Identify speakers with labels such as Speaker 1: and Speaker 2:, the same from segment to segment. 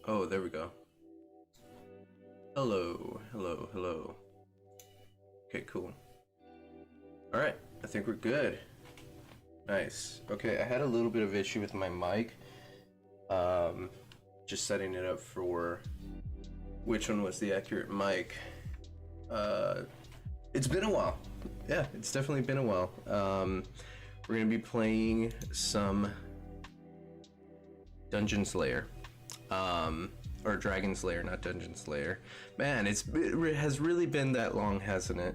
Speaker 1: Oh, there we go. Hello, hello, hello. Okay, cool. All right, I think we're good. Nice. Okay, I had a little bit of issue with my mic. Just setting it up for which one was the accurate mic. It's been a while. Yeah, it's definitely been a while. We're gonna be playing some Dungeon Slayer. Or Dragon Slayer, not Dungeon Slayer. Man, it has really been that long, hasn't it?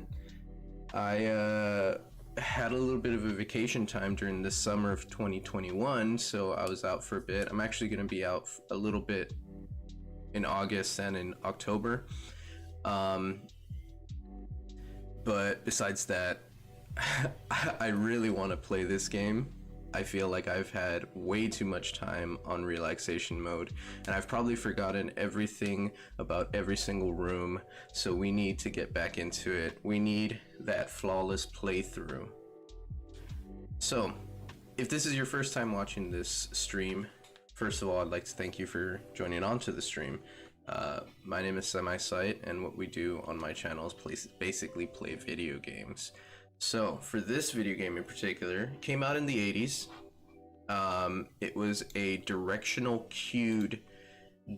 Speaker 1: I had a little bit of a vacation time during the summer of 2021, so I was out for a bit. I'm actually going to be out a little bit in August and in October. But besides that, I really want to play this game. I feel like I've had way too much time on relaxation mode, and I've probably forgotten everything about every single room, so we need to get back into it. We need that flawless playthrough. So, if this is your first time watching this stream, first of all, I'd like to thank you for joining on to the stream. My name is Semisite, and what we do on my channel is basically play video games. So, for this video game in particular, it came out in the 80s. It was a directional cued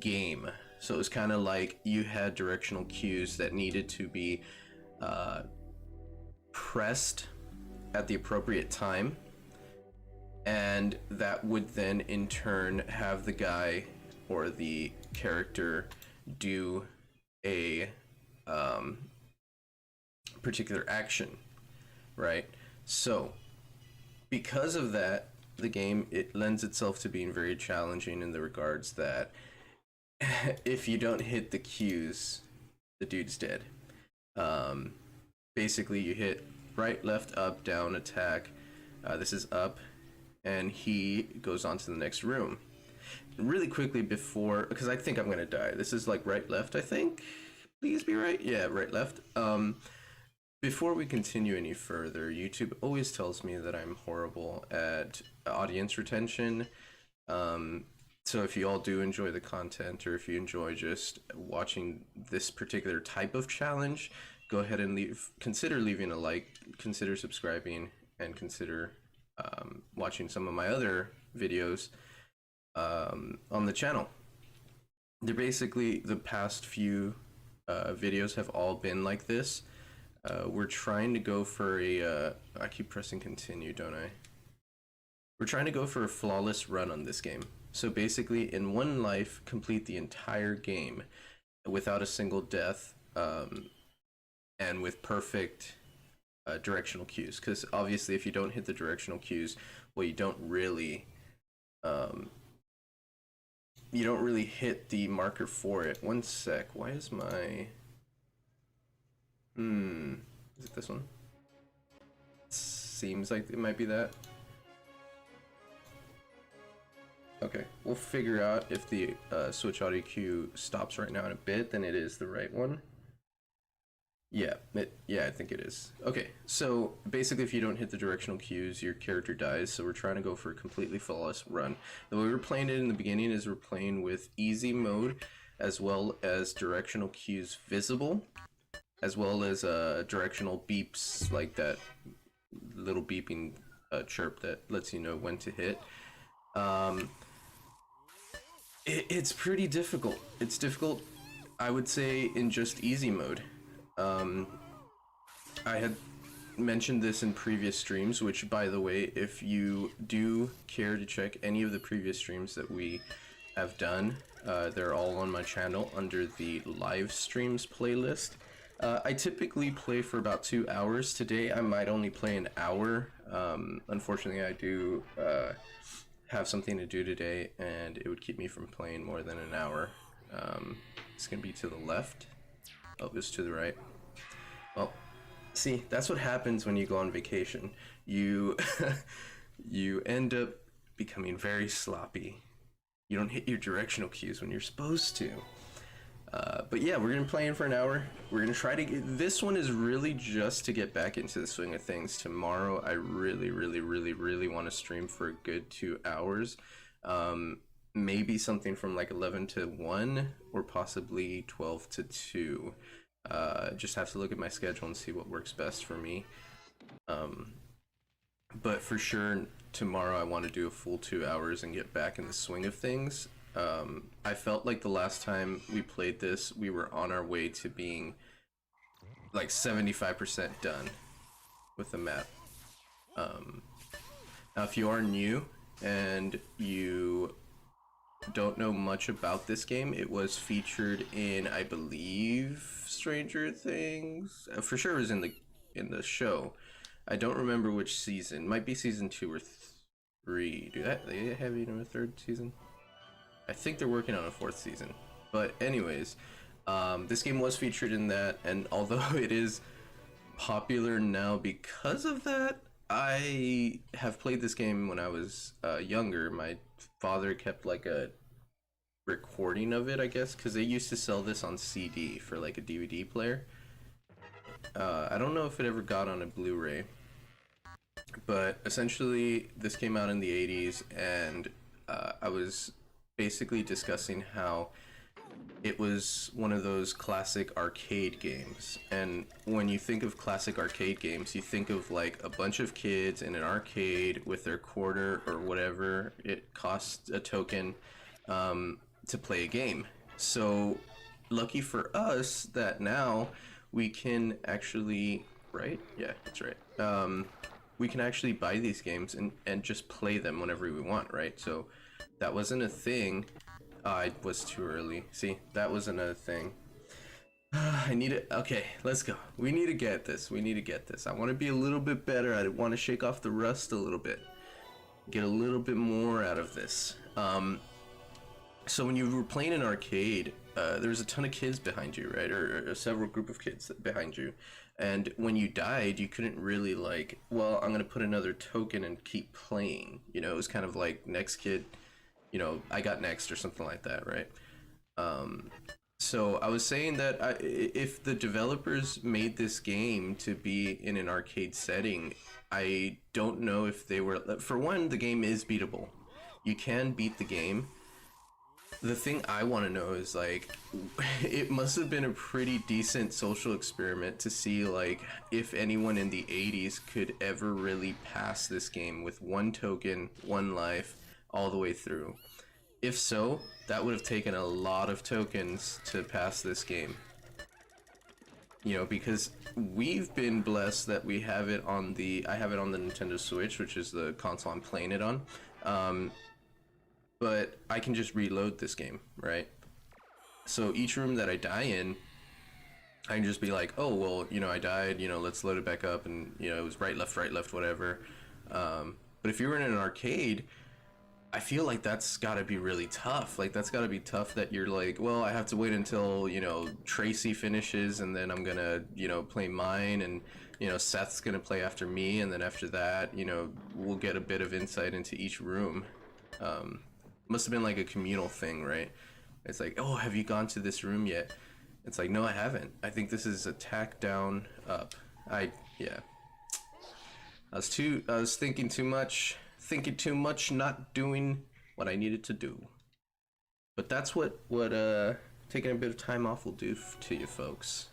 Speaker 1: game. So it was kind of like you had directional cues that needed to be pressed at the appropriate time. And that would then in turn have the guy or the character do a particular action. Right, so because of that, the game, it lends itself to being very challenging in the regards that if you don't hit the cues, the dude's dead. Basically, you hit right, left, up, down, attack. This is up, and he goes on to the next room. Really quickly before, because I think I'm gonna die. This is like right, left, I think. Please be right. Yeah, right, left. Before we continue any further, YouTube always tells me that I'm horrible at audience retention. So if you all do enjoy the content, or if you enjoy just watching this particular type of challenge, go ahead and consider leaving a like, consider subscribing, and consider watching some of my other videos on the channel. They're basically, the past few videos have all been like this. We're trying to go for a, I keep pressing continue, don't I? We're trying to go for a flawless run on this game. So basically, in one life, complete the entire game without a single death, and with perfect directional cues. Because obviously, if you don't hit the directional cues, well, you don't really hit the marker for it. One sec, why is my... is it this one? Seems like it might be that. Okay, we'll figure out if the switch audio cue stops right now in a bit, then it is the right one. Yeah, I think it is. Okay, so basically if you don't hit the directional cues, your character dies, so we're trying to go for a completely flawless run. The way we're playing it in the beginning is we're playing with easy mode, as well as directional cues visible, as well as directional beeps, like that little beeping chirp that lets you know when to hit. It's pretty difficult. It's difficult, I would say, in just easy mode. I had mentioned this in previous streams, which, by the way, if you do care to check any of the previous streams that we have done, they're all on my channel under the live streams playlist. I typically play for about 2 hours. Today I might only play an hour. Unfortunately, I do have something to do today, and it would keep me from playing more than an hour. It's gonna be to the left. Oh, it was to the right. Well, see, that's what happens when you go on vacation. You you end up becoming very sloppy. You don't hit your directional cues when you're supposed to. But yeah, we're gonna play in for an hour. We're gonna try to get, this one is really just to get back into the swing of things. Tomorrow, I really want to stream for a good 2 hours. maybe something from like 11 to 1 or possibly 12 to 2. Just have to look at my schedule and see what works best for me. But for sure, tomorrow I want to do a full 2 hours and get back in the swing of things. I felt like the last time we played this, we were on our way to being like 75% done with the map. Now, if you are new and you don't know much about this game, it was featured in, I believe, Stranger Things. For sure, it was in the show. I don't remember which season. Might be season 2 or 3. Do they have even a 3rd season? I think they're working on a 4th season. But anyways, this game was featured in that, and although it is popular now because of that, I have played this game when I was younger. My father kept like a recording of it, I guess, because they used to sell this on CD for like a DVD player. I don't know if it ever got on a Blu-ray, but essentially this came out in the 80s, and I was basically discussing how it was one of those classic arcade games. And when you think of classic arcade games, you think of like a bunch of kids in an arcade with their quarter or whatever it costs a token to play a game. So lucky for us that now we can actually, right? Yeah, that's right. We can actually buy these games and just play them whenever we want, right? So that wasn't a thing. I was too early. See, that was another thing. I need it. Okay, let's go. We need to get this. We need to get this. I want to be a little bit better. I want to shake off the rust a little bit. Get a little bit more out of this. So when you were playing an arcade, there's a ton of kids behind you, right? Or several group of kids behind you. And when you died, you couldn't really like, well, I'm going to put another token and keep playing. You know, it was kind of like next kid, you know, I got next or something like that, right? So I was saying that if the developers made this game to be in an arcade setting, I don't know if they were, for one, the game is beatable. You can beat the game. The thing I want to know is like, it must have been a pretty decent social experiment to see like if anyone in the 80s could ever really pass this game with one token, one life, all the way through. If so, that would have taken a lot of tokens to pass this game. You know, because we've been blessed that we have it on the, I have it on the Nintendo Switch, which is the console I'm playing it on. But I can just reload this game, right? So each room that I die in, I can just be like, oh, well, you know, I died, you know, let's load it back up, and, you know, it was right, left, whatever. But if you were in an arcade, I feel like that's gotta be really tough. Like, that's gotta be tough that you're like, well, I have to wait until, you know, Tracy finishes, and then I'm gonna, you know, play mine, and, you know, Seth's gonna play after me, and then after that, you know, we'll get a bit of insight into each room. Must have been like a communal thing, right? It's like, oh, have you gone to this room yet? It's like, no, I haven't. I think this is attack down up. Yeah. I was thinking too much, not doing what I needed to do. But that's what taking a bit of time off will do to you folks.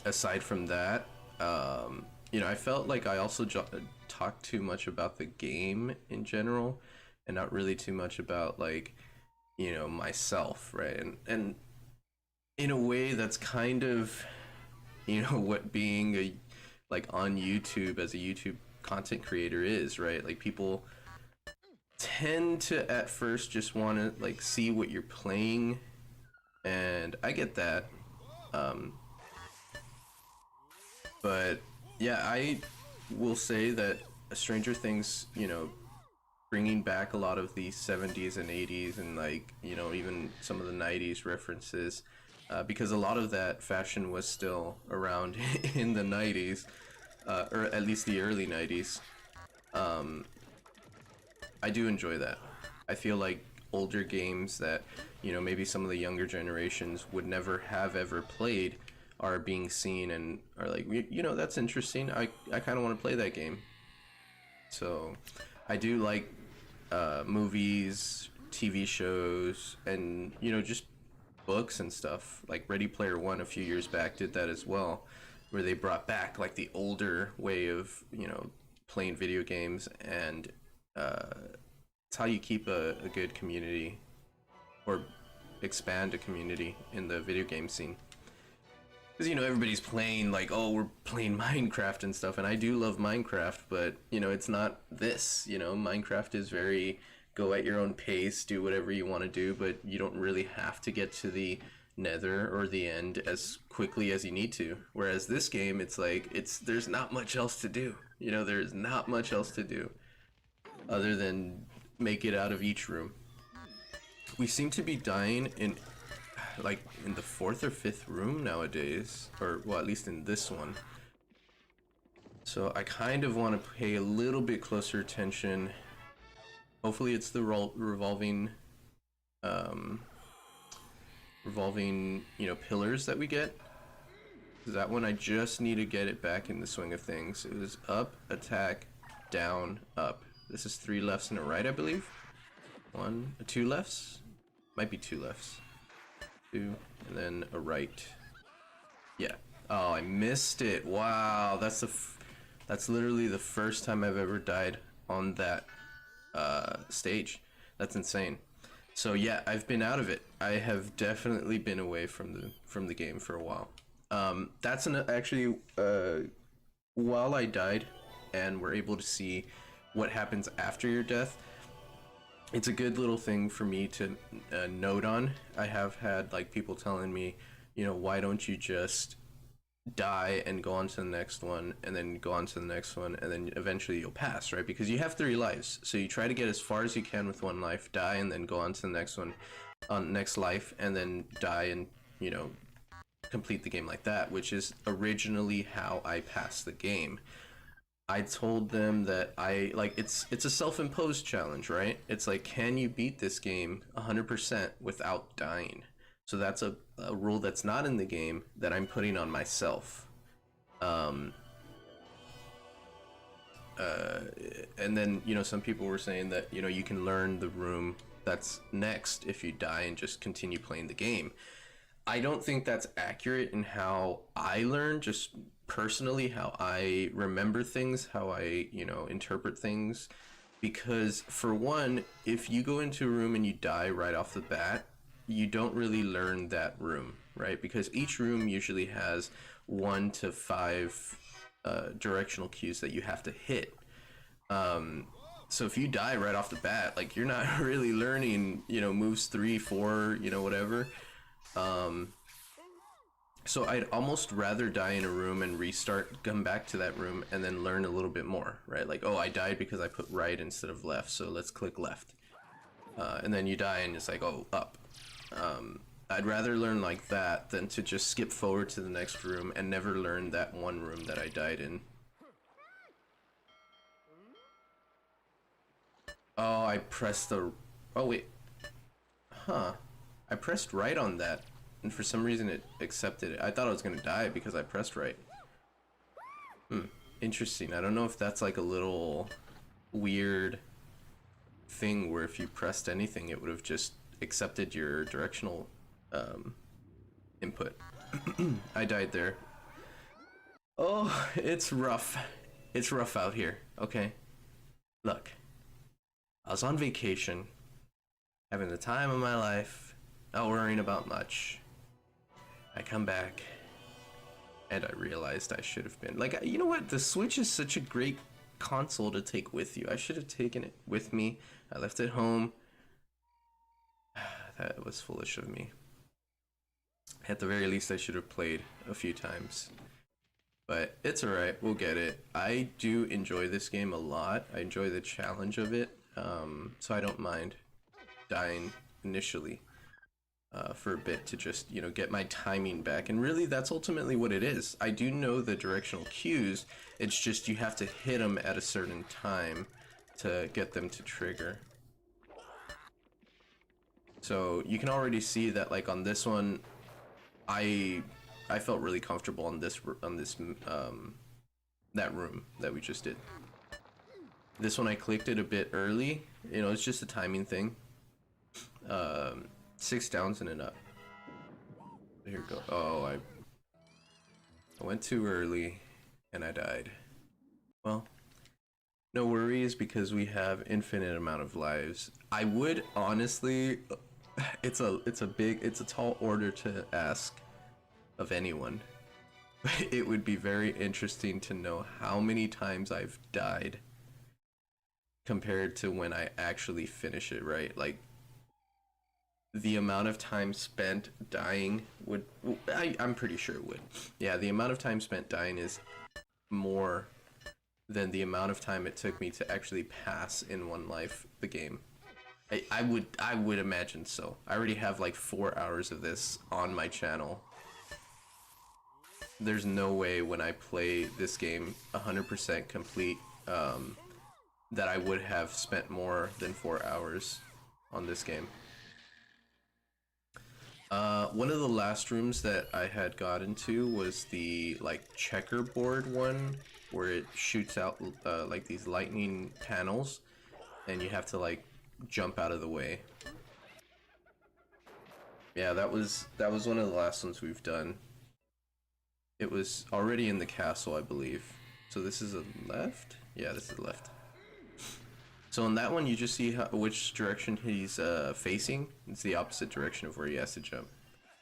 Speaker 1: Aside from that, you know, I felt like I also talked too much about the game in general, and not really too much about, like, you know, myself, right? And in a way, that's kind of, you know, what being a, like, on YouTube as a YouTube content creator is, right? Like, people tend to at first just want to like see what you're playing, and I get that. But yeah, I will say that Stranger Things, you know, bringing back a lot of the 70s and 80s and, like, you know, even some of the 90s references, because a lot of that fashion was still around in the 90s, or at least the early 90s. I do enjoy that. I feel like older games that, you know, maybe some of the younger generations would never have ever played are being seen and are like, you know, that's interesting. I kind of want to play that game. So I do like movies, TV shows, and you know, just books and stuff. Like Ready Player One a few years back did that as well, where they brought back like the older way of, you know, playing video games, and it's how you keep a good community or expand a community in the video game scene. Because, you know, everybody's playing like, oh, we're playing Minecraft and stuff, and I do love Minecraft, but, you know, it's not this, you know. Minecraft is very go at your own pace, do whatever you want to do, but you don't really have to get to the nether or the end as quickly as you need to. Whereas this game, it's like, there's not much else to do. You know, there's not much else to do other than make it out of each room. We seem to be dying in like in the 4th or 5th room nowadays, or well, at least in this one. So I kind of want to pay a little bit closer attention. Hopefully it's the revolving, you know, pillars that we get. That one I just need to get it back in the swing of things. It was up, attack, down, up. This is 3 lefts and a right, I believe. 2 lefts? Might be 2 lefts. 2, and then a right. Yeah. Oh, I missed it. Wow, that's literally the first time I've ever died on that stage. That's insane. So yeah, I've been out of it. I have definitely been away from the game for a while. That's actually while I died and we're able to see what happens after your death. It's a good little thing for me to note on. I have had like people telling me, you know, why don't you just die and go on to the next one, and then go on to the next one, and then eventually you'll pass, right? Because you have 3 lives, so you try to get as far as you can with 1 life, die, and then go on to the next one, next life, and then die, and, you know, complete the game like that, which is originally how I passed the game. I told them that it's a self-imposed challenge, right? It's like, can you beat this game 100% without dying? So that's a rule that's not in the game that I'm putting on myself. And then, you know, some people were saying that, you know, you can learn the room that's next if you die and just continue playing the game. I don't think that's accurate in how I learn, just personally, how I remember things, how I, you know, interpret things. Because for one, if you go into a room and you die right off the bat, you don't really learn that room, right? Because each room usually has 1 to 5 directional cues that you have to hit. So if you die right off the bat, like, you're not really learning, you know, moves 3, 4, you know, whatever. So I'd almost rather die in a room and restart, come back to that room, and then learn a little bit more, right? Like, oh, I died because I put right instead of left, so let's click left. And then you die and it's like, oh, up. I'd rather learn like that than to just skip forward to the next room and never learn that one room that I died in. Oh, I pressed the... Oh, wait. Huh. I pressed right on that, and for some reason it accepted it. I thought I was gonna die because I pressed right. Interesting. I don't know if that's like a little weird thing where if you pressed anything, it would have just accepted your directional input. I died there. Oh, it's rough. It's rough out here. Okay. Look. I was on vacation, having the time of my life, not worrying about much. I come back, and I realized I should have been... Like, you know what? The Switch is such a great console to take with you. I should have taken it with me. I left it home. That was foolish of me. At the very least, I should have played a few times. But it's alright, we'll get it. I do enjoy this game a lot. I enjoy the challenge of it. So I don't mind dying initially for a bit to just, you know, get my timing back. And really, that's ultimately what it is. I do know the directional cues. It's just you have to hit them at a certain time to get them to trigger. So you can already see that, like, on this one, I felt really comfortable on this that room that we just did. This one I clicked it a bit early, You know, it's just a timing thing. 6 downs and an up. Here we go. Oh, I went too early and I died. Well, no worries because we have infinite amount of lives. I would honestly, it's a tall order to ask of anyone. It would be very interesting to know how many times I've died compared to when I actually finish it, right? Like, the amount of time spent dying would, I'm pretty sure it would. Yeah, the amount of time spent dying is more than the amount of time it took me to actually pass in one life the game. I would imagine so. I already have like 4 hours of this on my channel. There's no way when I play this game 100% complete that I would have spent more than 4 hours on this game. One of the last rooms that I had got into was the like checkerboard one where it shoots out like these lightning panels and you have to like jump out of the way. Yeah, that was one of the last ones we've done. It was already in the castle, I believe. So this is a left? Yeah, this is left. So in that one, you just see which direction he's facing. It's the opposite direction of where he has to jump.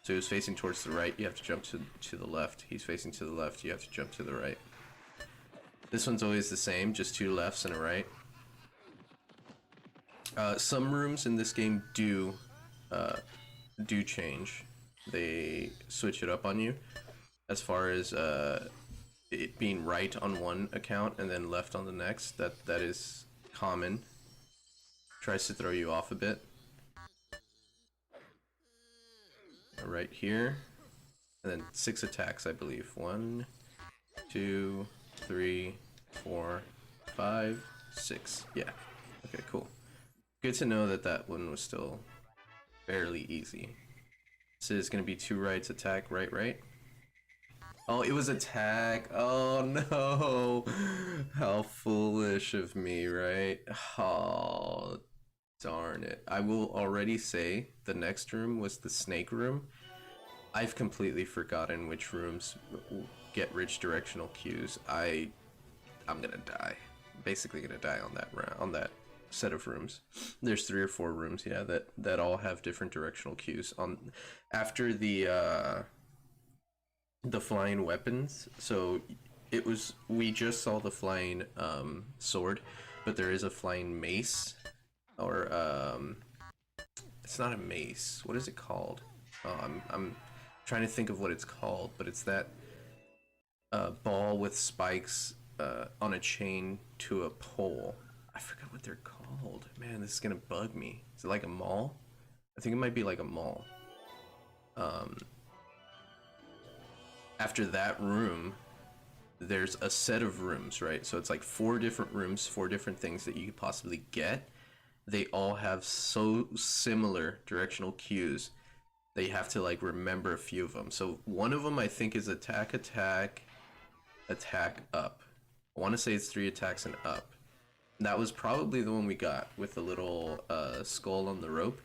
Speaker 1: So he was facing towards the right, you have to jump to the left. He's facing to the left, you have to jump to the right. This one's always the same, just 2 lefts and a right. Some rooms in this game do change. They switch it up on you as far as it being right on one account and then left on the next. That is common. Tries to throw you off a bit. Right here, and then 6 attacks, I believe. 1, 2, 3, 4, 5, 6. Yeah. Okay, cool. Good to know that that one was still fairly easy. So it's gonna be 2 rights, attack, right, right. Oh, it was attack. Oh no. How foolish of me, right? Oh, darn it. I will already say the next room was the snake room. I've completely forgotten which rooms get rich directional cues. I'm gonna die. Basically gonna die on that set of rooms. There's 3 or 4 rooms, yeah, that all have different directional cues. After the flying weapons, so we just saw the flying sword, but there is a flying mace, or it's not a mace. What is it called? Oh, I'm trying to think of what it's called, but it's that ball with spikes on a chain to a pole. I forgot what they're called. Man, this is gonna bug me. Is it like a maul? I think it might be like a maul. After that room, there's a set of rooms, right? So it's like 4 different rooms, 4 different things that you could possibly get. They all have so similar directional cues that you have to like remember a few of them. So one of them I think is attack, attack, attack, up. I want to say it's 3 attacks and up. That was probably the one we got with the little skull on the rope.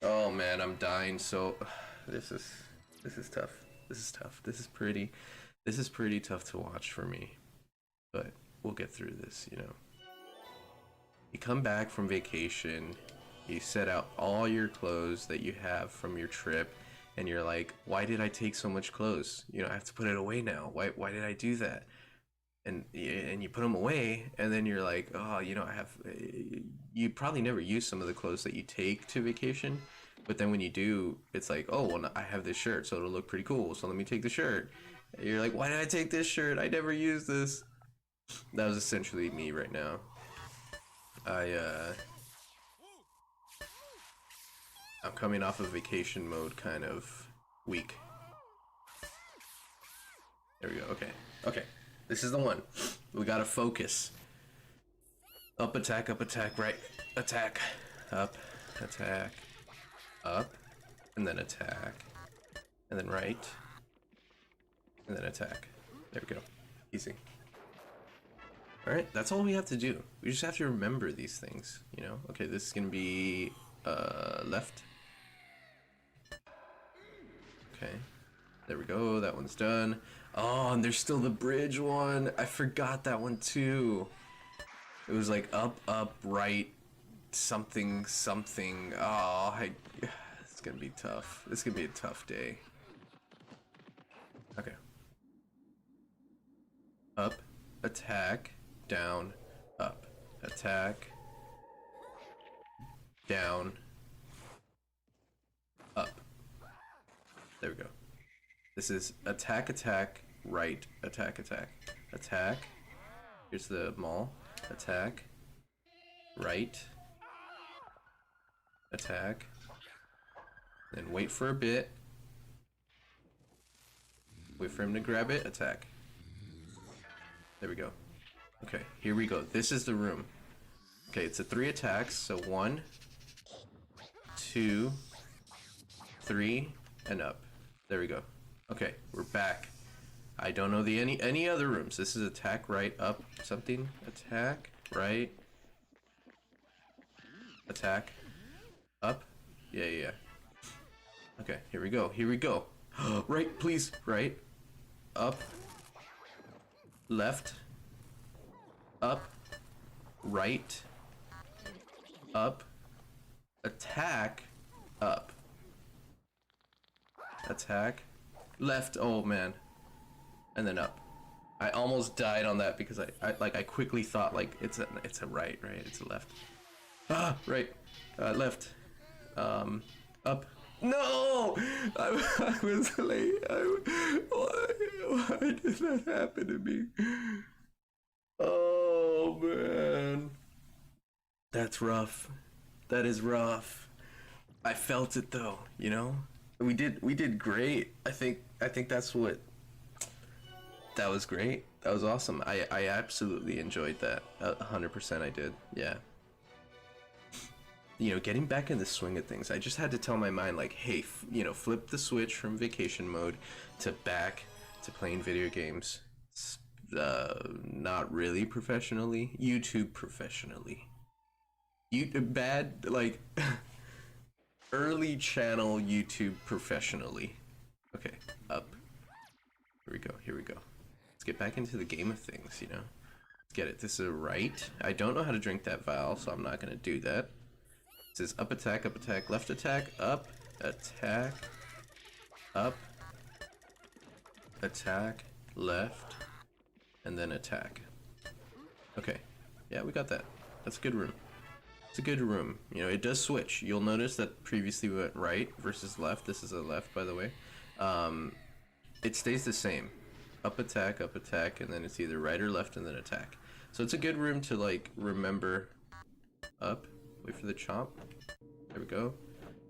Speaker 1: Oh man, I'm dying. So this is tough. This is tough. This is pretty tough to watch for me. But we'll get through this, you know. You come back from vacation, you set out all your clothes that you have from your trip, and you're like, why did I take so much clothes? You know, I have to put it away now. Why did I do that? And you put them away, and then you're like, oh, you know, you probably never use some of the clothes that you take to vacation, but then when you do, it's like, oh, well, I have this shirt, so it'll look pretty cool, so let me take the shirt. And you're like, why did I take this shirt? I never used this. That was essentially me right now. I'm coming off of vacation mode kind of week. There we go. Okay. This is the one. We gotta focus. Up, attack, right, attack, up, attack, up, and then attack, and then right, and then attack. There we go. Easy. All right, that's all we have to do. We just have to remember these things, you know? Okay, this is gonna be left. Okay, there we go, that one's done. Oh, and there's still the bridge one. I forgot that one too. It was like up, up, right, something, something. Oh, it's gonna be tough. This is gonna be a tough day. Okay. Up, attack, down, up, attack, down, up. There we go. This is attack, attack, right, attack, attack, attack. Here's the mall. Attack, right, attack, then wait for a bit. Wait for him to grab it, attack. There we go. Okay, here we go. This is the room. Okay, it's a 3 attacks, so 1, 2, 3, and up. There we go. Okay, we're back. I don't know any other rooms. This is attack, right, up, something. Attack, right. Attack, up. Yeah. Okay, here we go. Here we go. Right, please. Right. Up. Left. Up. Right. Up. Attack. Up. Attack. Left. Oh man. And then up. I almost died on that because I quickly thought like it's a right, it's a left. Ah, right. Left. Up. No! I was late. Why did that happen to me? Oh man. That's rough. That is rough. I felt it though, you know? We did great. I think that's what. That was great. That was awesome. I absolutely enjoyed that. 100% I did. Yeah. You know, getting back in the swing of things, I just had to tell my mind like, hey, you know, flip the switch from vacation mode to back to playing video games. Not really professionally. YouTube professionally. Bad, like, early channel YouTube professionally. Okay, up. Here we go. Let's get back into the game of things, you know? Let's get it. This is a right. I don't know how to drink that vial, so I'm not gonna do that. This is up, attack, left attack, up, attack, up, attack, left, and then attack. Okay. Yeah, we got that. That's a good room. It's a good room. You know, it does switch. You'll notice that previously we went right versus left. This is a left, by the way. It stays the same. Up, attack, and then it's either right or left, and then attack. So it's a good room to, like, remember. Up. Wait for the chomp. There we go.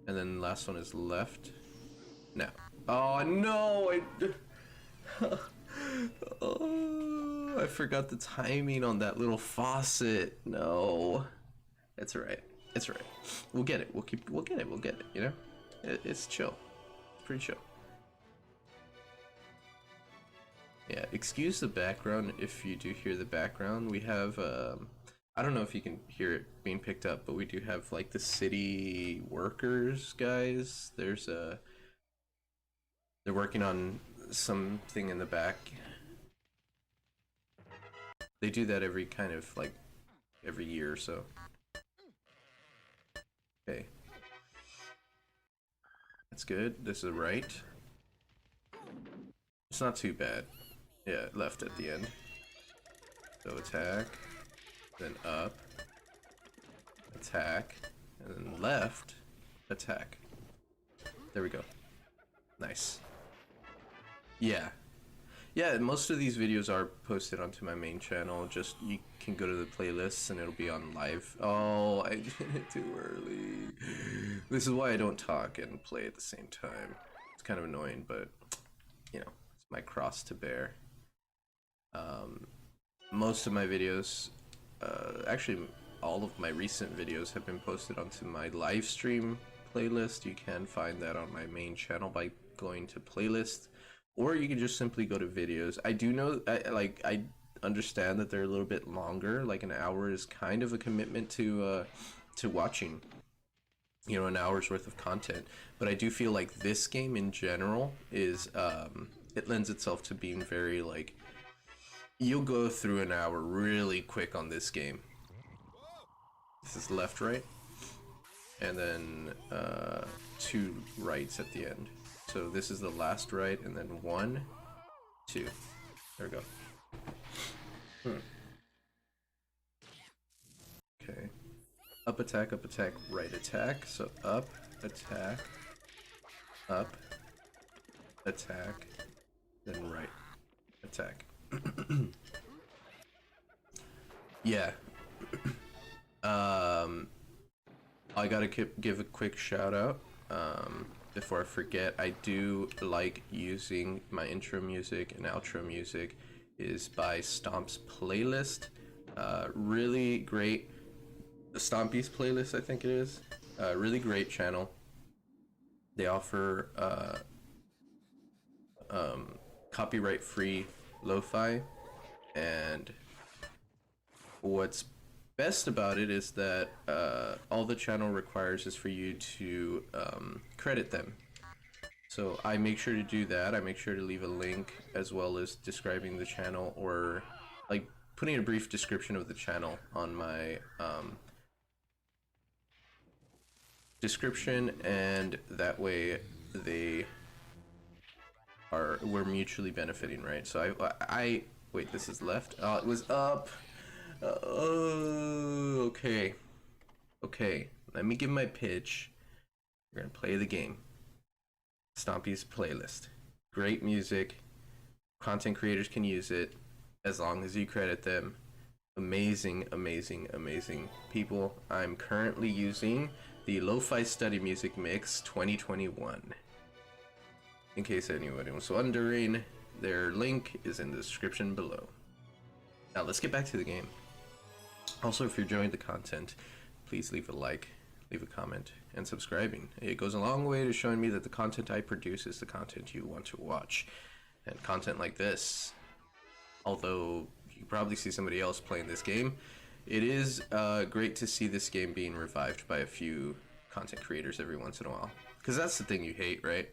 Speaker 1: And then the last one is left. Now. Oh, no! Oh, I forgot the timing on that little faucet. No. It's alright. It's alright. We'll get it. We'll get it, you know? It's chill. It's pretty chill. Yeah, excuse the background if you do hear the background. We have, I don't know if you can hear it being picked up, but we do have, like, the city workers, guys. They're working on something in the back. They do that every year or so. Okay. That's good. This is right. It's not too bad. Yeah, left at the end. So attack, then up, attack, and then left, attack. There we go. Nice. Yeah. Yeah, most of these videos are posted onto my main channel. Just, you can go to the playlists and it'll be on live. Oh, I did it too early. This is why I don't talk and play at the same time. It's kind of annoying, but, you know, it's my cross to bear. Most of my videos, actually all of my recent videos have been posted onto my live stream playlist. You can find that on my main channel by going to playlist, or you can just simply go to videos. I do know, understand that they're a little bit longer. Like an hour is kind of a commitment to watching, you know, an hour's worth of content. But I do feel like this game in general is it lends itself to being very like, you'll go through an hour really quick on this game. This is left, right, and then 2 rights at the end. So this is the last right, and then 1, 2. There we go. Okay. Up attack, right attack. So up, attack, then right attack. Yeah. I gotta give a quick shout out before I forget. I do like using my intro music and outro music is by Stomp's playlist. Really great. The Stompy's playlist, I think it is. Really great channel. They offer copyright free lo-fi, and what's best about it is that all the channel requires is for you to credit them. So I make sure to do that. I make sure to leave a link as well as describing the channel, or like putting a brief description of the channel on my description, and that way we're mutually benefiting, right? So I wait, this is left. Oh, it was up. Oh, okay. Okay, let me give my pitch. We're gonna play the game. Stompy's playlist. Great music. Content creators can use it as long as you credit them. Amazing, amazing, amazing people. I'm currently using the Lo-Fi Study Music Mix 2021. In case anyone was wondering, their link is in the description below. Now let's get back to the game. Also, if you're enjoying the content, please leave a like, leave a comment, and subscribing. It goes a long way to showing me that the content I produce is the content you want to watch. And content like this, although you probably see somebody else playing this game, it is great to see this game being revived by a few content creators every once in a while. Because that's the thing you hate, right?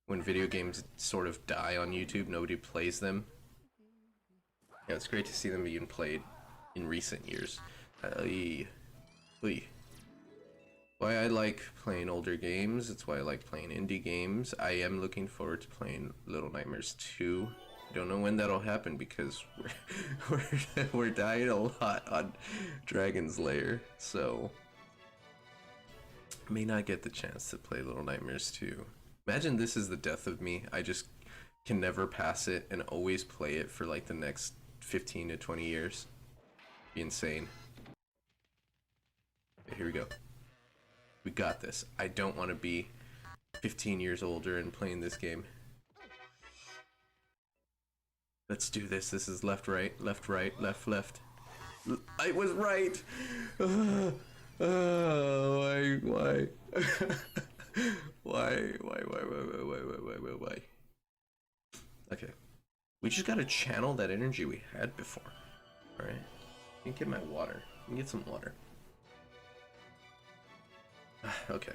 Speaker 1: When video games sort of die on YouTube, nobody plays them. Yeah, it's great to see them being played in recent years. Why I like playing older games, it's why I like playing indie games. I am looking forward to playing Little Nightmares 2. I don't know when that'll happen because we're dying a lot on Dragon's Lair, so may not get the chance to play Little Nightmares 2. Imagine this is the death of me. I just can never pass it and always play it for like the next 15 to 20 years. Be insane. Okay, here we go. We got this. I don't want to be 15 years older and playing this game. Let's do this. This is left, right, left, right, left, left. I was right. Why? Why? Why? Okay. We just gotta channel that energy we had before. Alright. Let me get my water. Let me get some water. Okay.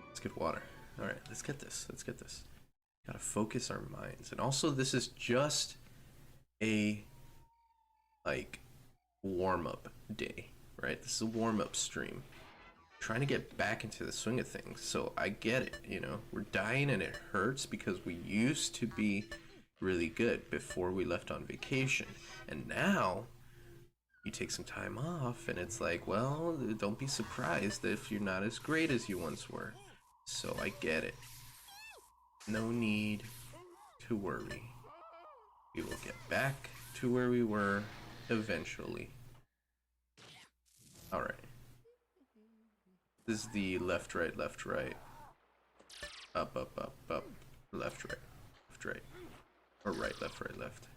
Speaker 1: Let's get water. Alright, let's get this. Let's get this. Gotta focus our minds. And also, this is just a, like, warm-up day, right? This is a warm-up stream. Trying to get back into the swing of things. So I get it, you know? We're dying and it hurts because we used to be really good before we left on vacation. And now, you take some time off and it's like, well, don't be surprised if you're not as great as you once were. So I get it. No need to worry. We will get back to where we were eventually. Alright. This is the left, right, left, right. Up, up, up, up. Left, right, left, right. Or right, left, right, left.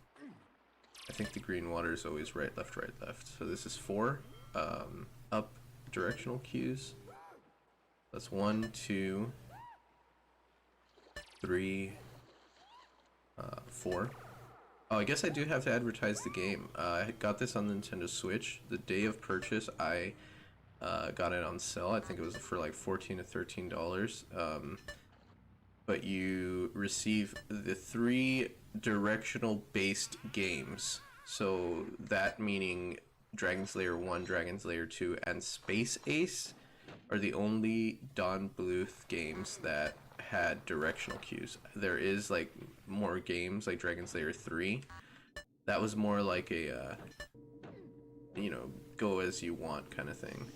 Speaker 1: I think the green water is always right, left, left. So this is 4 up directional cues. That's 1, 2, 3, 4. Oh, I guess I do have to advertise the game. I got this on Nintendo Switch. The day of purchase, I got it on sale. I think it was for like $14 to $13. But you receive the 3 directional based games. So that meaning Dragon's Lair 1, Dragon's Lair 2, and Space Ace are the only Don Bluth games that had directional cues. There is like more games like Dragon's Lair 3. That was more like a you know, go as you want kind of thing.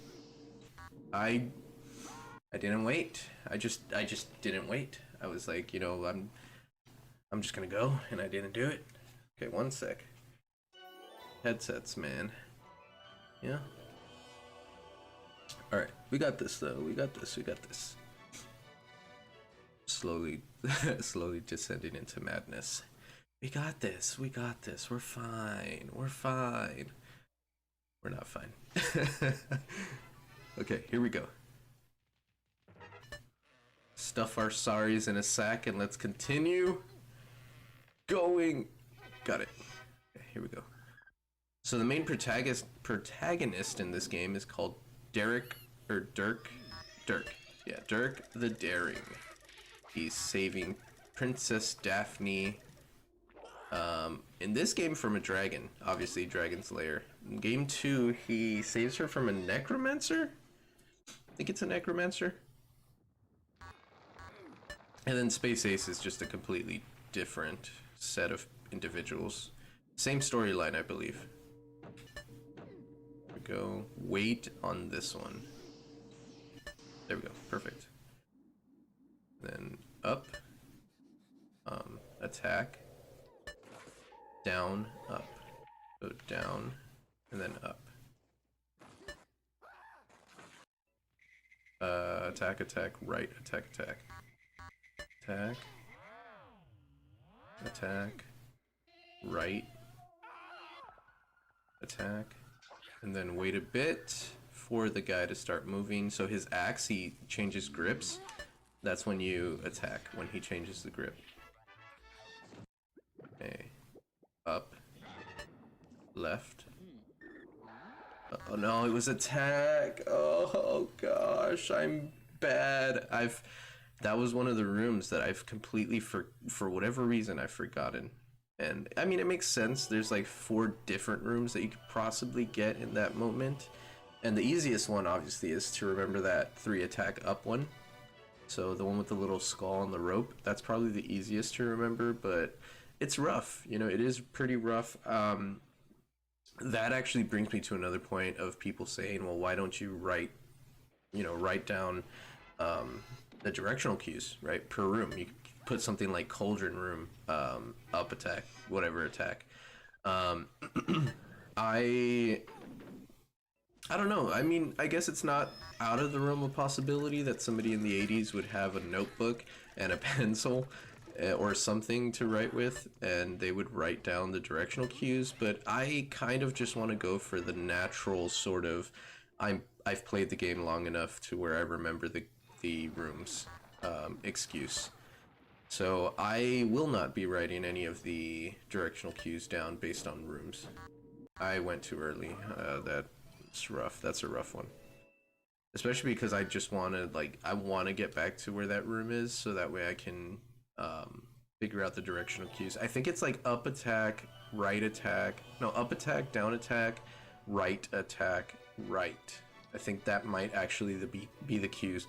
Speaker 1: I didn't wait. I just didn't wait. I was like, you know, I'm just gonna go, and I didn't do it. Okay, one sec. Headsets, man. Yeah. All right, we got this though. We got this. We got this. Slowly, slowly descending into madness. We got this. We got this. We're fine. We're fine. We're not fine. Okay, here we go. Stuff our sorries in a sack and let's continue going. Got it. Okay, here we go. So the main protagonist in this game is called Dirk. Yeah, Dirk the Daring. He's saving Princess Daphne in this game from a dragon, obviously Dragon's Lair. In game 2, he saves her from a necromancer? I think it's a necromancer. And then Space Ace is just a completely different set of individuals. Same storyline, I believe. There we go. Wait on this one. There we go. Perfect. Then up. Attack. Down, up. So down, and then up. Attack, attack, right, attack, attack. Attack. Attack. Right. Attack. And then wait a bit for the guy to start moving. So his axe, he changes grips. That's when you attack, when he changes the grip. Okay. Up. Left. Oh no, it was attack. Oh gosh, I'm bad. That was one of the rooms that I've completely for whatever reason I've forgotten. And I mean, it makes sense. There's like 4 different rooms that you could possibly get in that moment. And the easiest one obviously is to remember that 3 attack up one. So the one with the little skull on the rope, that's probably the easiest to remember, but it's rough. You know, it is pretty rough. That actually brings me to another point of people saying, well, why don't you write down the directional cues, right, per room. You put something like cauldron room, up attack, whatever attack. I don't know. I mean, I guess it's not out of the realm of possibility that somebody in the 80s would have a notebook and a pencil or something to write with, and they would write down the directional cues, but I kind of just want to go for the natural sort of, I've played the game long enough to where I remember the rooms excuse. So I will not be writing any of the directional cues down based on rooms. I went too early. That's rough. That's a rough one. Especially because I just want to, like, I want to get back to where that room is so that way I can figure out the directional cues. I think it's like up attack, right attack. No, up attack, down attack, right attack, right. I think that might actually be the cues.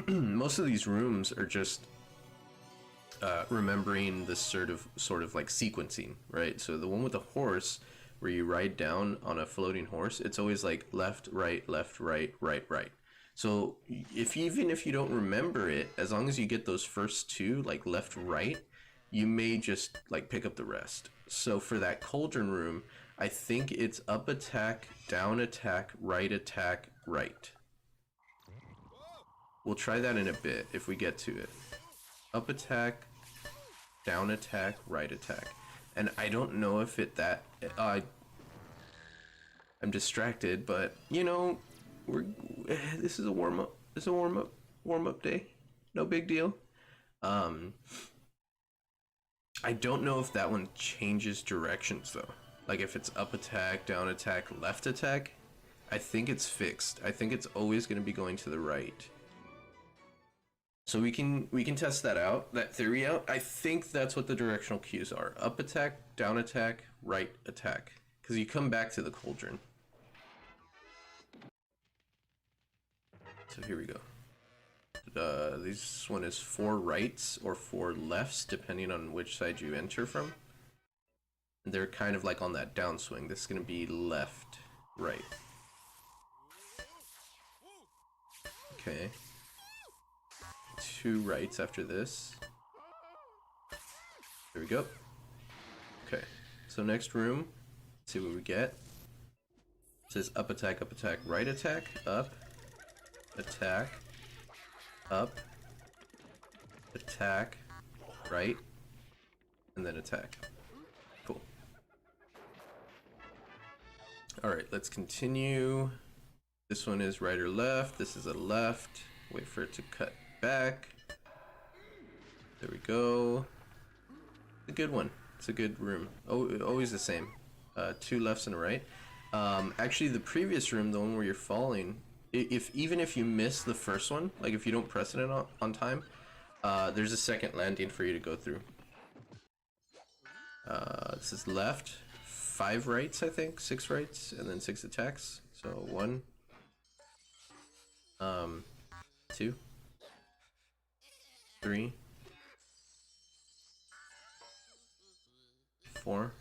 Speaker 1: Most of these rooms are just remembering this sort of like sequencing, right? So the one with the horse, where you ride down on a floating horse, it's always like left, right, right, right. So even if you don't remember it, as long as you get those first 2, like left, right, you may just like pick up the rest. So for that cauldron room, I think it's up attack, down attack, right. We'll try that in a bit if we get to it. Up attack, down attack, right attack. And I don't know if I'm distracted, but you know, this is a warm up. This is a warm up day. No big deal. I don't know if that one changes directions though. Like if it's up attack, down attack, left attack, I think it's fixed. I think it's always going to be going to the right. So we can test that out, that theory out. I think that's what the directional cues are. Up attack, down attack, right attack. Because you come back to the cauldron. So here we go. This one is 4 rights or 4 lefts, depending on which side you enter from. And they're kind of like on that downswing. This is going to be left, right. Okay. 2 rights after this. There we go. Okay. So next room, let's see what we get. It says up attack, right attack, up, attack, up, attack, right, and then attack. Cool. Alright, let's continue. This one is right or left. This is a left. Wait for it to cut back. There we go. A good one. It's a good room. Oh, always the same. 2 lefts and a right. Actually, the previous room, the one where you're falling, even if you miss the first one, like if you don't press it on time, there's a second landing for you to go through. This is left, 5 rights, I think, 6 rights, and then 6 attacks. So 1, 2, 3, 4,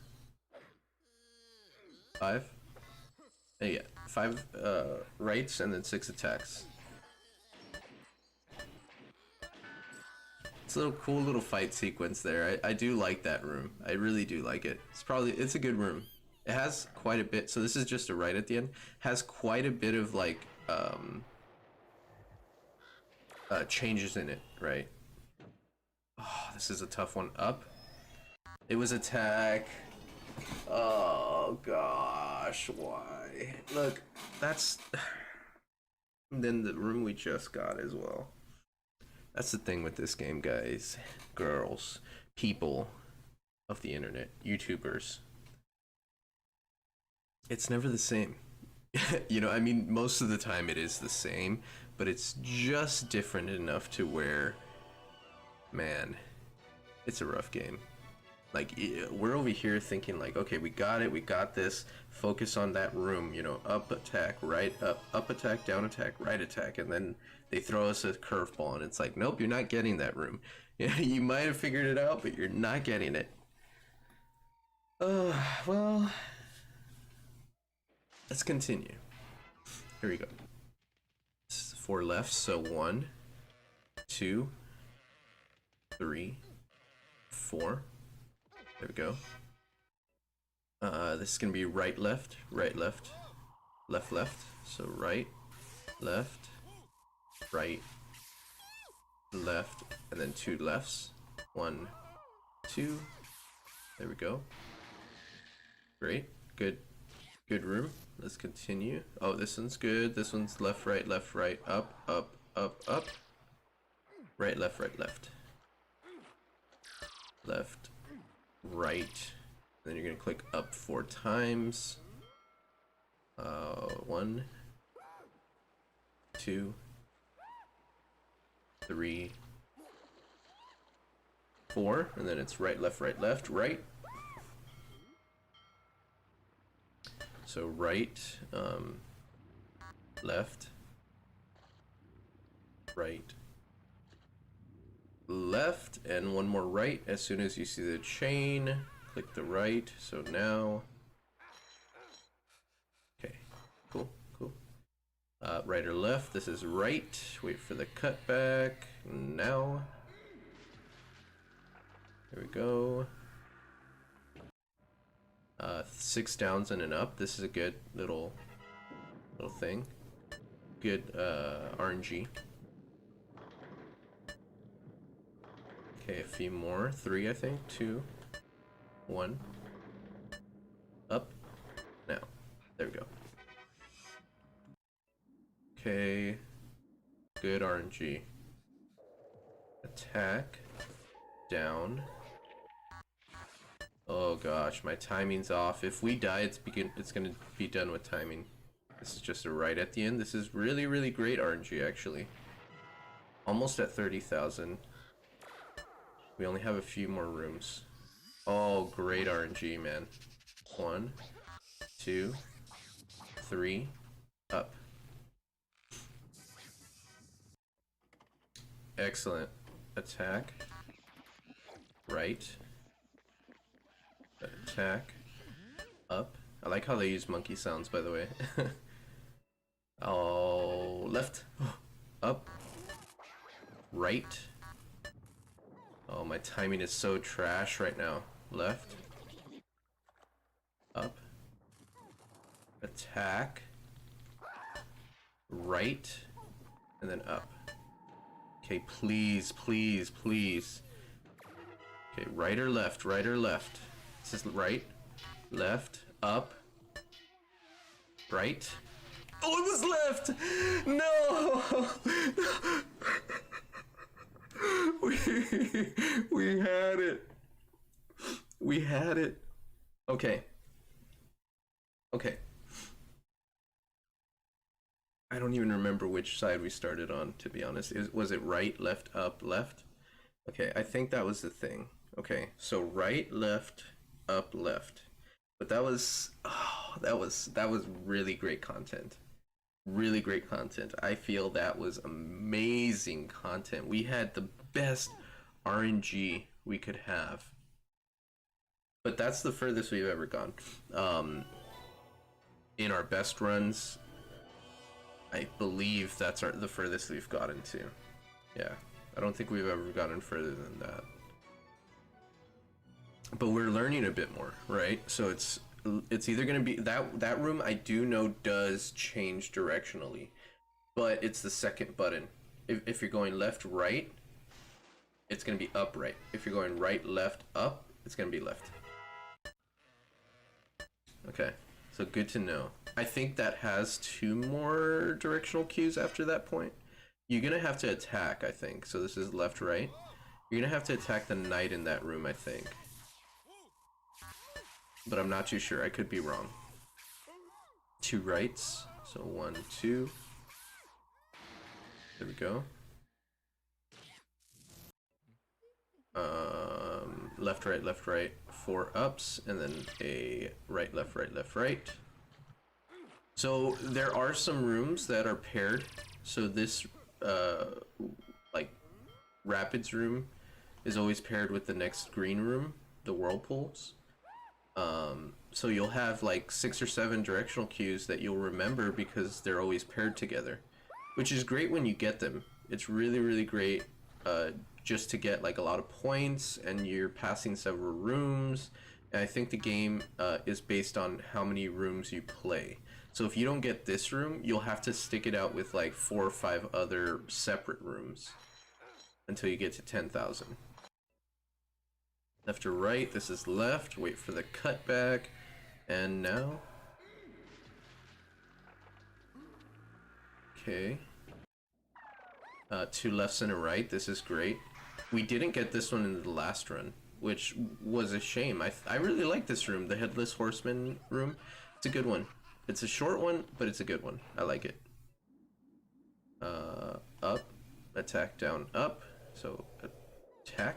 Speaker 1: 5. Yeah, 5 rights and then 6 attacks. It's a little cool little fight sequence there. I do like that room. I really do like it. It's a good room. It has quite a bit. So this is just a right at the end. Has quite a bit of like changes in it, right? Oh, this is a tough one. Up. It was attack. Oh gosh, why? Look, that's then the room we just got as well. That's the thing with this game, guys, girls, people of the internet, YouTubers. It's never the same. You know, I mean, most of the time it is the same, but it's just different enough to where, man, it's a rough game. Like, we're over here thinking like, okay, we got it, we got this, focus on that room, you know, up attack, right, up attack, down attack, right attack, and then they throw us a curveball and it's like, nope, you're not getting that room. Yeah, you might have figured it out, but you're not getting it. Well, let's continue. Here we go. This is 4 lefts, so 1, 2, 3, 4. There we go. This is gonna be right, left, left. So right, left, right, left, and then 2 lefts. 1, 2. There we go. Great. Good room. Let's continue. Oh, this one's good. This one's left, right, up, up, up, up. Right, left. Left, right. Then you're gonna click up 4 times. 1, 2, 3, 4, and then it's right, left, right. So right, left, right, left, and 1 more right. As soon as you see the chain, click the right. So now, okay, cool. Right or left? This is right. Wait for the cutback. Now, here we go. 6 downs and an up. This is a good little thing. Good RNG. Okay, a few more. 3, I think. 2, 1. Up. Now. There we go. Okay. Good RNG. Attack. Down. Oh gosh, my timing's off. If we die, it's gonna be done with timing. This is just a right at the end. This is really, really great RNG, actually. Almost at 30,000. We only have a few more rooms. Oh, great RNG, man. 1, 2, 3, up. Excellent. Attack. Right. Attack. Up. I like how they use monkey sounds, by the way. Oh, left. Up. Right. Oh, my timing is so trash right now. Left. Up. Attack. Right. And then up. Okay, please, please, please. Okay, right or left, right or left. This is right, left, up, right. Oh, it was left! No! We had it. We had it. Okay. Okay. I don't even remember which side we started on, to be honest. Was it right, left, up, left? Okay, I think that was the thing. Okay, so right, left, up, left. But that was, oh, that was really great content. Really great content. I feel that was amazing content. We had the best RNG we could have. But that's the furthest we've ever gone. In our best runs, I believe that's the furthest we've gotten to. Yeah, I don't think we've ever gotten further than that. But we're learning a bit more, right? So it's either going to be that room I do know does change directionally, but it's the second button. If you're going left, right, it's going to be up, right. If you're going right, left, up, it's going to be left. Okay, so good to know. I think that has 2 more directional cues after that point. You're going to have to attack, I think. So this is left, right. You're going to have to attack the knight in that room, I think. But I'm not too sure. I could be wrong. 2 rights. So 1, 2. There we go. Left, right. 4 ups, and then a right, left, right. So there are some rooms that are paired. So this, like, Rapids room is always paired with the next green room, the Whirlpools. So you'll have like 6 or 7 directional cues that you'll remember because they're always paired together, which is great when you get them. It's really, really great just to get like a lot of points, and you're passing several rooms. And I think the game is based on how many rooms you play. So if you don't get this room, you'll have to stick it out with like 4 or 5 other separate rooms until you get to 10,000. Left or right, this is left, wait for the cutback, and now. Okay. 2 lefts and a right, this is great. We didn't get this one in the last run, which was a shame. I really like this room, the Headless Horseman room. It's a good one. It's a short one, but it's a good one. I like it. Up, attack, down, up. So, attack.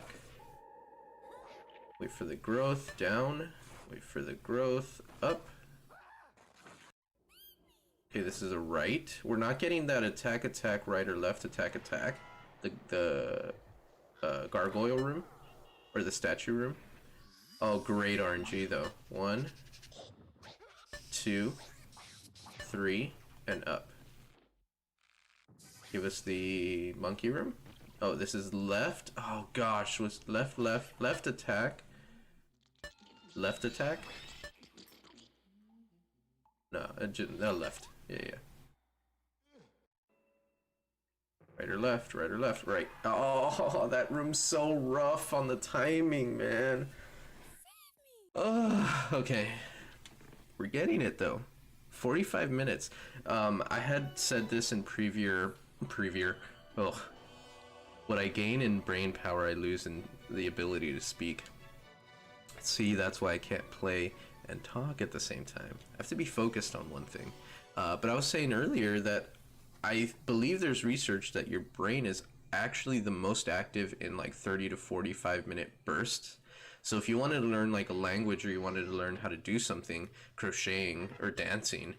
Speaker 1: Wait for the growth, down. Wait for the growth, up. Okay, this is a right. We're not getting that attack, right or left, attack. The gargoyle room, or the statue room. Oh, great RNG though. 1, 2, 3, and up. Give us the monkey room. Oh, this is left. Oh gosh, was left attack. Left attack? No, left. Yeah. Right or left, right. Oh, that room's so rough on the timing, man. Oh, okay. We're getting it though. 45 minutes. I had said this in preview. Oh, what I gain in brain power, I lose in the ability to speak. See, that's why I can't play and talk at the same time. I have to be focused on one thing. But I was saying earlier that I believe there's research that your brain is actually the most active in like 30 to 45-minute bursts. So if you wanted to learn like a language, or you wanted to learn how to do something, crocheting or dancing,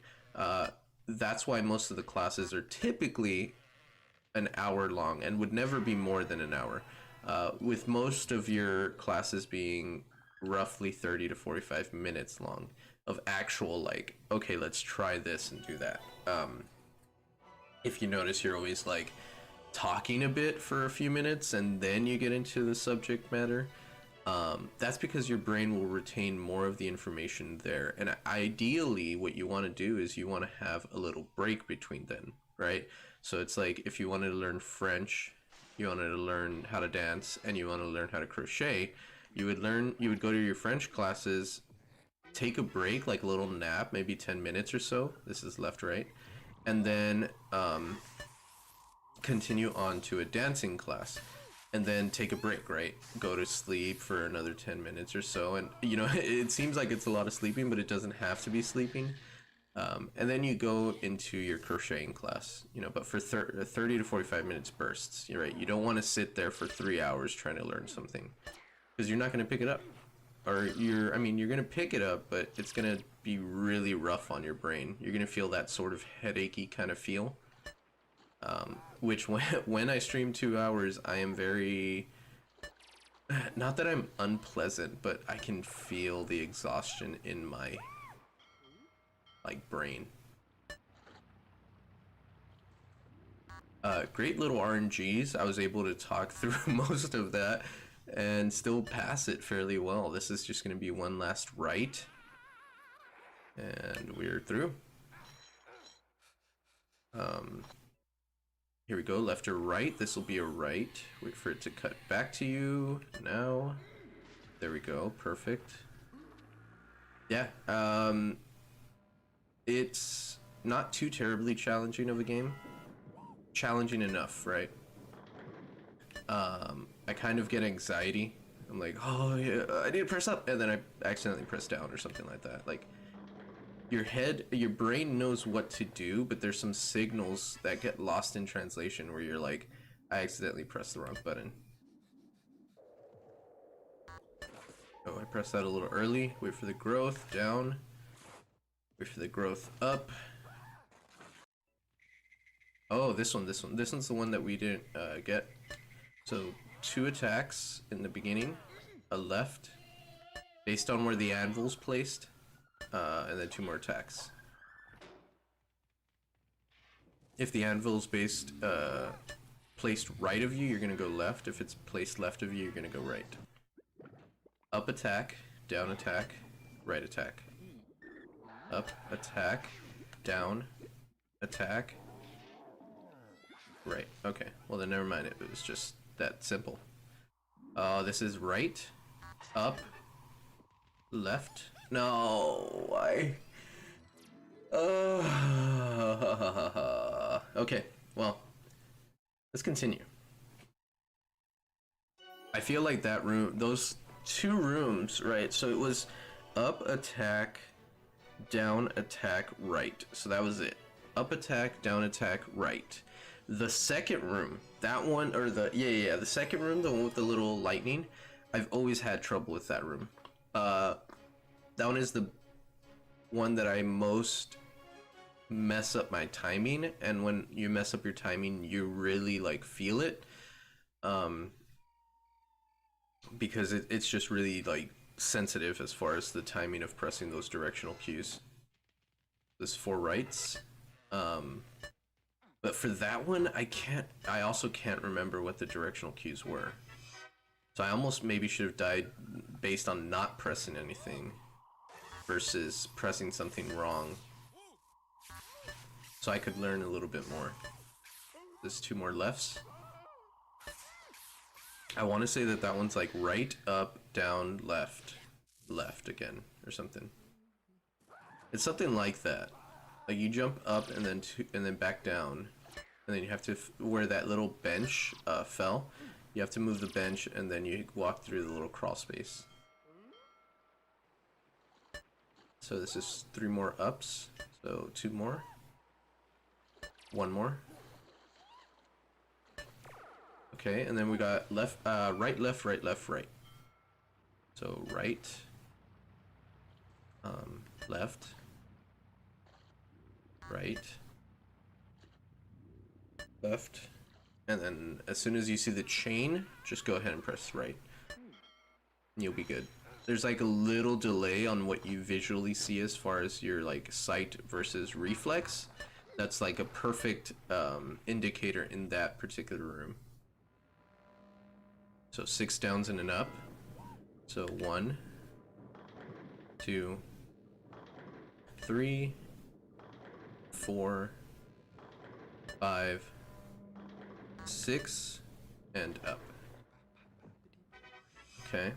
Speaker 1: that's why most of the classes are typically an hour long and would never be more than an hour. With most of your classes being roughly 30 to 45 minutes long of actual, like, okay, let's try this and do that. If you notice, you're always like talking a bit for a few minutes and then you get into the subject matter. That's because your brain will retain more of the information there. And ideally, what you want to do is you want to have a little break between them, right? So it's like if you wanted to learn French, you wanted to learn how to dance, and you want to learn how to crochet, you would go to your French classes, take a break, like a little nap, maybe 10 minutes or so. This is left, right? And then continue on to a dancing class. And then take a break, right? Go to sleep for another 10 minutes or so. And, you know, it seems like it's a lot of sleeping, but it doesn't have to be sleeping. And then you go into your crocheting class, you know, but for 30 to 45 minutes bursts, you're right. You don't want to sit there for 3 hours trying to learn something because you're not going to pick it up. Or you're going to pick it up, but it's going to be really rough on your brain. You're going to feel that sort of headachy kind of feel. Which when I stream 2 hours, I am very, not that I'm unpleasant, but I can feel the exhaustion in my, like, brain. Great little RNGs. I was able to talk through most of that and still pass it fairly well. This is just going to be one last right. And we're through. Here we go, left or right. This will be a right. Wait for it to cut back to you. Now. There we go, perfect. Yeah, it's not too terribly challenging of a game. Challenging enough, right? I kind of get anxiety. I'm like, oh yeah, I need to press up, and then I accidentally press down or something like that. Like, your brain knows what to do, but there's some signals that get lost in translation where you're like, I accidentally pressed the wrong button. Oh, I pressed that a little early. Wait for the growth, down. Wait for the growth, up. Oh, this one's the one that we didn't get. So 2 attacks in the beginning, a left, based on where the anvil's placed. And then 2 more attacks. If the anvil's placed right of you, you're gonna go left. If it's placed left of you, you're gonna go right. Up attack, down attack, right attack. Up attack, down attack, right. Okay, well then never mind. It was just that simple. This is right, up, left. No, why? Okay, well, let's continue. I feel like that room, those 2 rooms, right? So it was up attack, down attack, right. So that was it. Up attack, down attack, right. The second room, that one, or the second room, the one with the little lightning, I've always had trouble with that room. That one is the one that I most mess up my timing, and when you mess up your timing, you really like feel it, because it's just really like sensitive as far as the timing of pressing those directional cues. There's 4 rights, but for that one, I also can't remember what the directional cues were, so I almost maybe should have died based on not pressing anything versus pressing something wrong, so I could learn a little bit more. There's 2 more lefts. I want to say that one's like right, up, down, left, left again, or something. It's something like that. Like you jump up and then back down, and then you have to where that little bench fell. You have to move the bench, and then you walk through the little crawl space. So this is 3 more ups. So 2 more. 1 more. Okay, and then we got left, right, left, right, left, right. So right, left, right, left, and then as soon as you see the chain, just go ahead and press right. And you'll be good. There's like a little delay on what you visually see as far as your like sight versus reflex. That's like a perfect indicator in that particular room. So 6 downs and an up. So 1, 2, 3, 4, 5, 6, and up. Okay.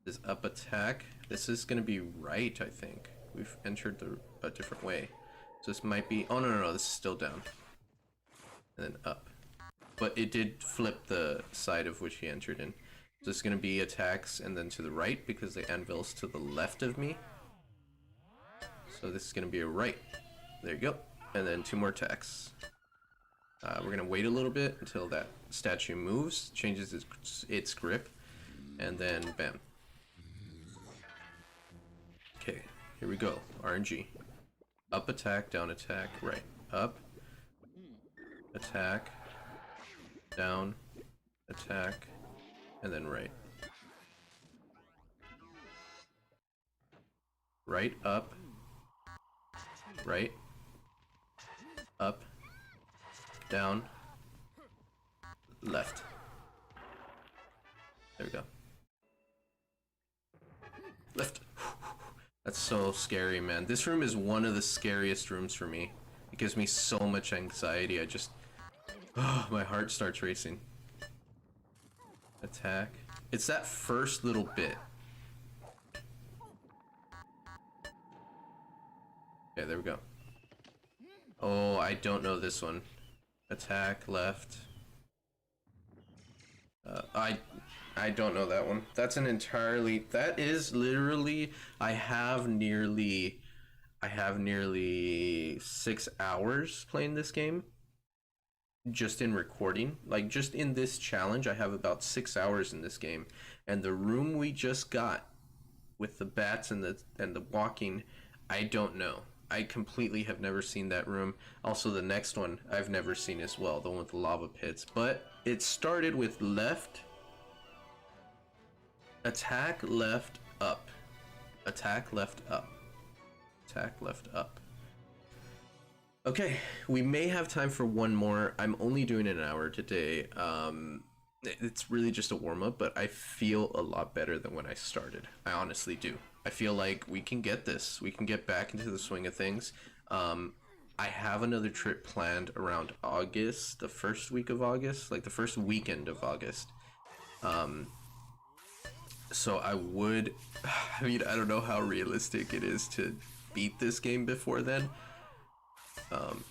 Speaker 1: This up attack. This is gonna be right, I think. We've entered a different way. So this might be, oh no, this is still down. And then up. But it did flip the side of which he entered in. So it's gonna be attacks and then to the right because the anvil's to the left of me. So this is gonna be a right. There you go. And then 2 more attacks. We're gonna wait a little bit until that statue moves, changes its grip, and then bam. Okay, here we go. RNG. Up attack, down attack, right. Up, attack, down, attack, and then right. Right, up, right, up, down, left. There we go. Left. That's so scary, man. This room is one of the scariest rooms for me. It gives me so much anxiety. I just... Oh, my heart starts racing. Attack. It's that first little bit. Okay, there we go. Oh, I don't know this one. Attack, left. I don't know that one. That's an entirely... That is literally... I have nearly 6 hours playing this game. Just in recording. Like, just in this challenge, I have about 6 hours in this game. And the room we just got, with the bats and the walking, I don't know. I completely have never seen that room. Also, the next one I've never seen as well, the one with the lava pits. But it started with left, attack, left, up. Attack, left, up. Attack, left, up. Okay, we may have time for one more. I'm only doing an hour today. It's really just a warm-up, but I feel a lot better than when I started. I honestly do. I feel like we can get this. We can get back into the swing of things. I have another trip planned around August, the first week of August, like the first weekend of August. So I would, I mean, I don't know how realistic it is to beat this game before then,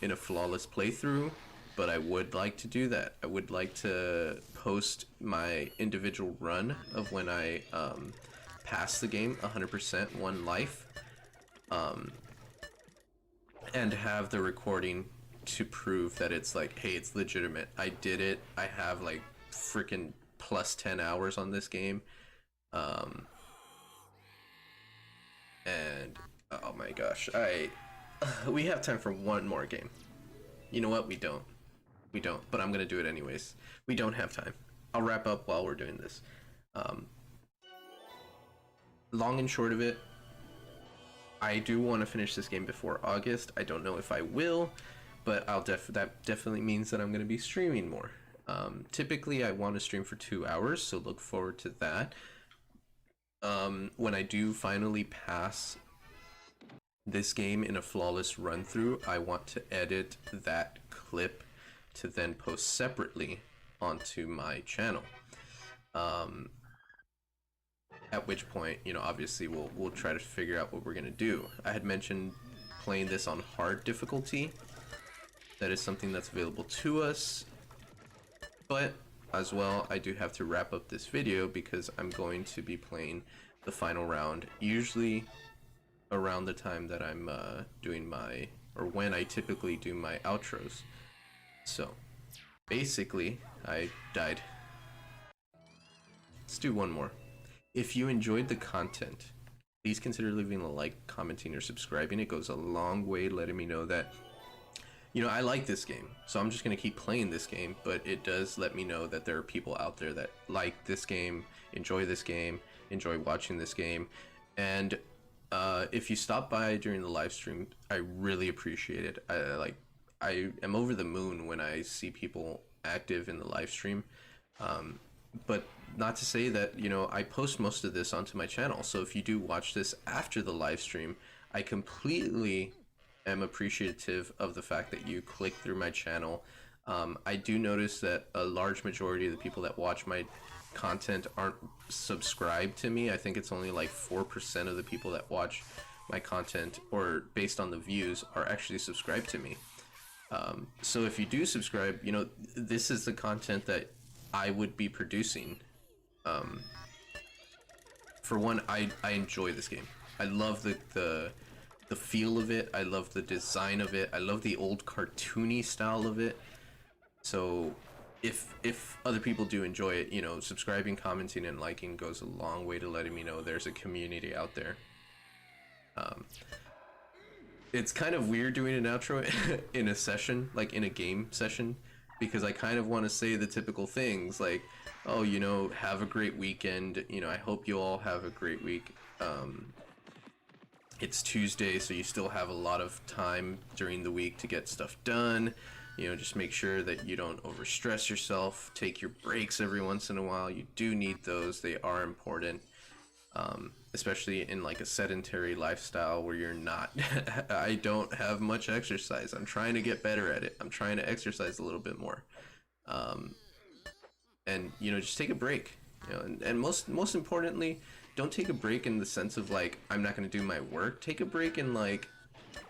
Speaker 1: in a flawless playthrough, but I would like to do that. I would like to post my individual run of when I pass the game 100% one life, and have the recording to prove that it's like, hey, it's legitimate. I did it. I have like freaking plus 10 hours on this game. And oh my gosh, we have time for one more game. You know what? We don't, but I'm gonna do it anyways. We don't have time. I'll wrap up while we're doing this. Long and short of it, I do want to finish this game before August. I don't know if I will, but that definitely means that I'm going to be streaming more. Typically I want to stream for 2 hours, so look forward to that. When I do finally pass this game in a flawless run through, I want to edit that clip to then post separately onto my channel. At which point, you know, obviously we'll try to figure out what we're gonna do. I had mentioned playing this on hard difficulty. That is something that's available to us. But as well, I do have to wrap up this video because I'm going to be playing the final round. Usually around the time that I'm doing my, or when I typically do my outros. So basically, I died. Let's do one more. If you enjoyed the content, please consider leaving a like, commenting, or subscribing. It goes a long way letting me know that, you know, I like this game, so I'm just going to keep playing this game, but it does let me know that there are people out there that like this game, enjoy watching this game. And if you stop by during the live stream, I really appreciate it. I am over the moon when I see people active in the live stream. But not to say that, you know, I post most of this onto my channel, so if you do watch this after the live stream, I completely am appreciative of the fact that you click through my channel. I do notice that a large majority of the people that watch my content aren't subscribed to me. I think it's only like 4% of the people that watch my content, or based on the views, are actually subscribed to me. So if you do subscribe, you know, this is the content that I would be producing. For one, I enjoy this game. I love the feel of it. I love the design of it. I love the old cartoony style of it. So if other people do enjoy it, you know, subscribing, commenting, and liking goes a long way to letting me know there's a community out there. It's kind of weird doing an outro in a session, like in a game session, because I kind of want to say the typical things like, oh, you know, have a great weekend, you know, I hope you all have a great week. It's Tuesday, so you still have a lot of time during the week to get stuff done. You know, just make sure that you don't overstress yourself. Take your breaks every once in a while. You do need those. They are important. Especially in like a sedentary lifestyle where you're not I don't have much exercise. I'm trying to get better at it. I'm trying to exercise a little bit more. And you know, just take a break, you know, and most importantly, don't take a break in the sense of like, I'm not going to do my work. Take a break and like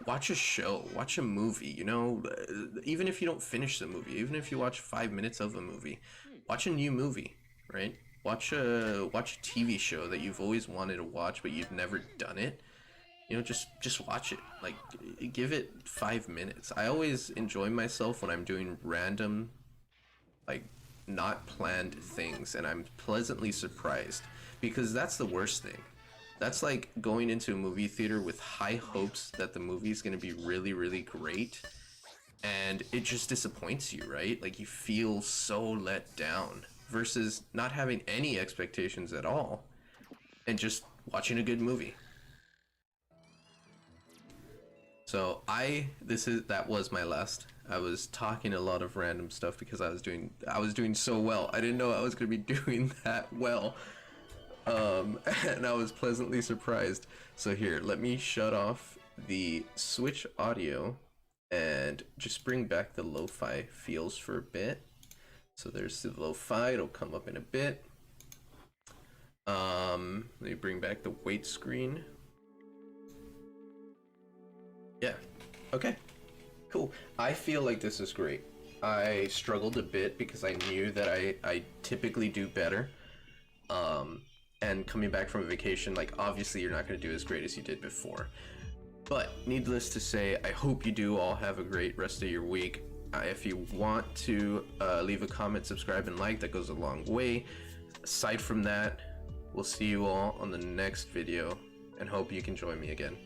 Speaker 1: watch a show, watch a movie, you know, even if you don't finish the movie, even if you watch 5 minutes of a movie, watch a new movie, right? Watch a TV show that you've always wanted to watch but you've never done it. You know, just watch it. Like, give it 5 minutes. I always enjoy myself when I'm doing random, like, not planned things, and I'm pleasantly surprised, because that's the worst thing. That's like going into a movie theater with high hopes that the movie is going to be really, really great, and it just disappoints you, right? Like, you feel so let down, versus not having any expectations at all and just watching a good movie. So that was my last. I was talking a lot of random stuff because I was doing so well. I didn't know I was going to be doing that well. And I was pleasantly surprised. So here, let me shut off the Switch audio and just bring back the lo-fi feels for a bit. So there's the lo-fi, it'll come up in a bit. Let me bring back the weight screen. Yeah, okay, cool. I feel like this is great. I struggled a bit because I knew that I typically do better. And coming back from a vacation, like, obviously you're not going to do as great as you did before. But needless to say, I hope you do all have a great rest of your week. If you want to leave a comment, subscribe, and like, that goes a long way. Aside from that, we'll see you all on the next video, and hope you can join me again.